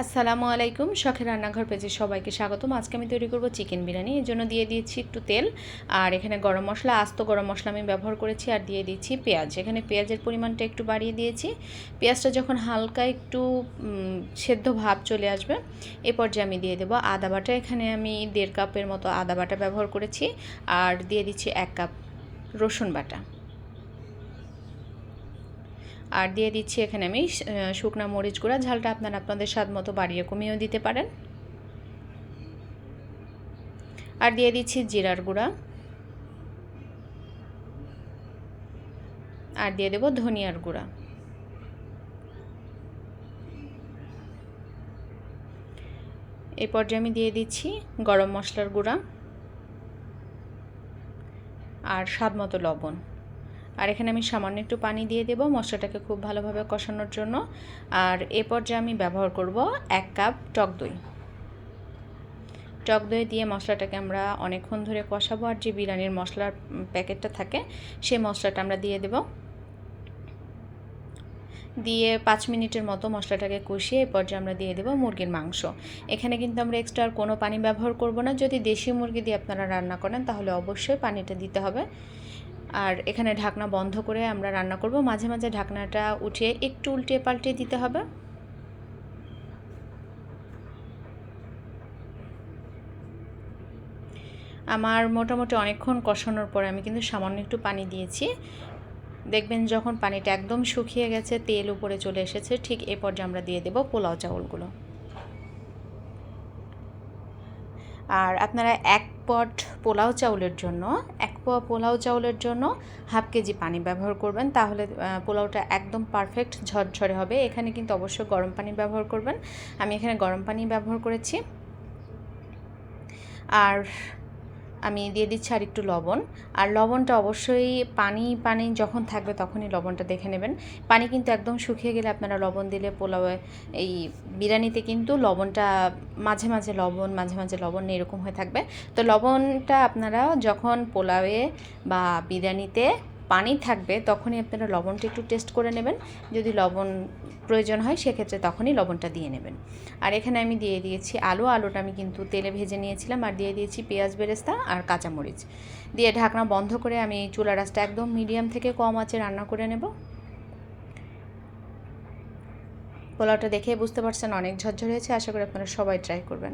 আসসালামু আলাইকুম, শখের রান্নাঘর পেজে সবাইকে স্বাগতম। আজকে আমি তৈরি করব চিকেন বিরিয়ানি। এর জন্য দিয়ে দিয়েছি একটু তেল, আর এখানে গরম মশলা, আস্ত গরম মশলা আমি ব্যবহার করেছি, আর দিয়ে দিচ্ছি পেঁয়াজ। এখানে পেঁয়াজের পরিমাণটা একটু বাড়িয়ে দিয়েছি। পেঁয়াজটা যখন হালকা একটু সেদ্ধ ভাব চলে আসবে, এ পর্যায়ে আমি দিয়ে দেবো আদা বাটা। এখানে আমি 1.5 কাপের মতো আদা বাটা ব্যবহার করেছি, আর দিয়ে দিচ্ছি 1 কাপ রসুন বাটা, আর দিয়ে দিচ্ছি এখানে আমি শুকনা মরিচ গুঁড়া। ঝালটা আপনারা আপনাদের স্বাদ মতো বাড়িয়ে কমিয়েও দিতে পারেন। আর দিয়ে দিচ্ছি জিরার গুঁড়া, আর দিয়ে দেব ধনিয়ার গুঁড়া। এই পর্যায়ে আমি দিয়ে দিচ্ছি গরম মশলার গুঁড়া আর স্বাদ মতো লবণ। আর এখানে আমি সামান্য একটু পানি দিয়ে দেব মশলাটাকে খুব ভালোভাবে কষানোর জন্য। আর এ পর্যায়ে আমি ব্যবহার করব 1 কাপ টক দই। টক দই দিয়ে মশলাটাকে আমরা অনেকক্ষণ ধরে কষাবো। আর যে বিরিয়ানির মশলার প্যাকেটটা থাকে সেই মশলাটা আমরা দিয়ে দেব। দিয়ে 5 মিনিটের মতো মশলাটাকে কষিয়ে এই পর্যায়ে আমরা দিয়ে দেব মুরগির মাংস। এখানে কিন্তু আমরা এক্সট্রা আর কোনো পানি ব্যবহার করব না। যদি দেশি মুরগি দিয়ে আপনারা রান্না করেন তাহলে অবশ্যই পানিটা দিতে হবে। আর এখানে ঢাকনা বন্ধ করে আমরা রান্না করব। মাঝে মাঝে ঢাকনাটা উঠিয়ে একটু উল্টে পাল্টে দিতে হবে। আমার মোটামুটি অনেকক্ষণ কষানোর পরে আমি কিন্তু সামান্য একটু পানি দিয়েছি। দেখবেন যখন পানিটা একদম শুকিয়ে গেছে, তেল উপরে চলে এসেছে, ঠিক এ পর্যায়ে আমরা দিয়ে দেব পোলাও চাউলগুলো। আর আপনারা 1 পট পোলাও চাউলের জন্য 1 পোয়া পোলাও চাউলের জন্য 1/2 কেজি পানি ব্যবহার করবেন, তাহলে পোলাওটা একদম পারফেক্ট ঝরঝরে হবে। এখানে কিন্তু অবশ্যই গরম পানি ব্যবহার করবেন। আমি এখানে গরম পানি ব্যবহার করেছি। আর আমি দিয়ে দিচ্ছি আর একটু লবণ। আর লবণটা অবশ্যই পানি যখন থাকবে তখনই লবণটা দেখে নেবেন। পানি কিন্তু একদম শুকিয়ে গেলে আপনারা লবণ দিলে পোলাওয়ে, এই বিরিয়ানিতে কিন্তু লবণটা মাঝে মাঝে লবণ এরকম হয়ে থাকবে। তো লবণটা আপনারা যখন পোলাওয়ে বা বিরিয়ানিতে পানি থাকবে তখনই আপনারা লবণটা একটু টেস্ট করে নেবেন। যদি লবণ প্রয়োজন হয় সেক্ষেত্রে তখনই লবণটা দিয়ে নেবেন। আর এখানে আমি দিয়ে দিয়েছি আলুটা আমি কিন্তু তেলে ভেজে নিয়েছিলাম। আর দিয়ে দিয়েছি পেঁয়াজ বেরেস্তা আর কাঁচামরিচ দিয়ে ঢাকনা বন্ধ করে আমি চুলার আঁচটা একদম মিডিয়াম থেকে কম আঁচে রান্না করে নেব। পোলাওটা দেখে বুঝতে পারছেন অনেক ঝরঝরে হয়েছে। আশা করি আপনারা সবাই ট্রাই করবেন।